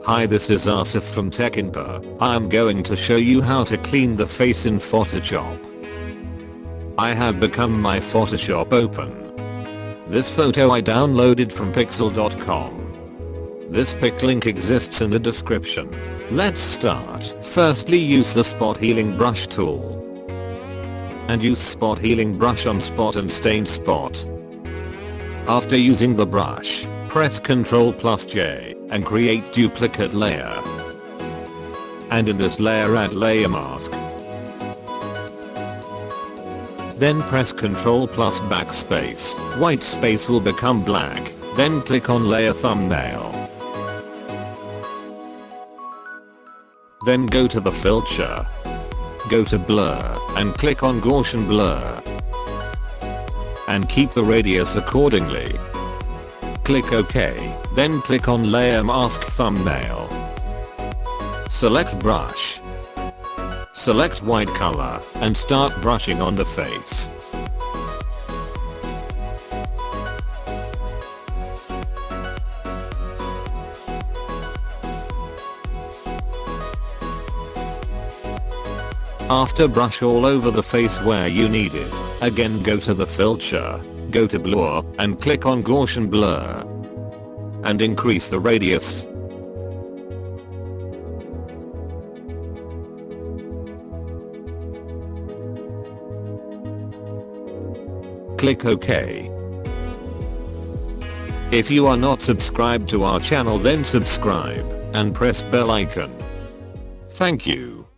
Hi, this is Asif from TECHinfare. I am going to show you how to clean the face in Photoshop. I have become my Photoshop open. This photo I downloaded from pixel.com. This pic link exists in the description. Let's start. Firstly, use the spot healing brush tool. And use spot healing brush on spot and stain spot. After using the brush, press Ctrl+J and create duplicate layer. And in this layer add layer mask. Then press Ctrl plus backspace. White space will become black. Then click on layer thumbnail. Then go to the filter. Go to blur and click on Gaussian blur. And keep the radius accordingly. Click OK, then click on layer mask thumbnail. Select brush. Select white color and start brushing on the face. After brush all over the face where you need it, again go to the filter, go to blur and click on Gaussian blur. And increase the radius. Click OK. If you are not subscribed to our channel, then subscribe and press bell icon. Thank you.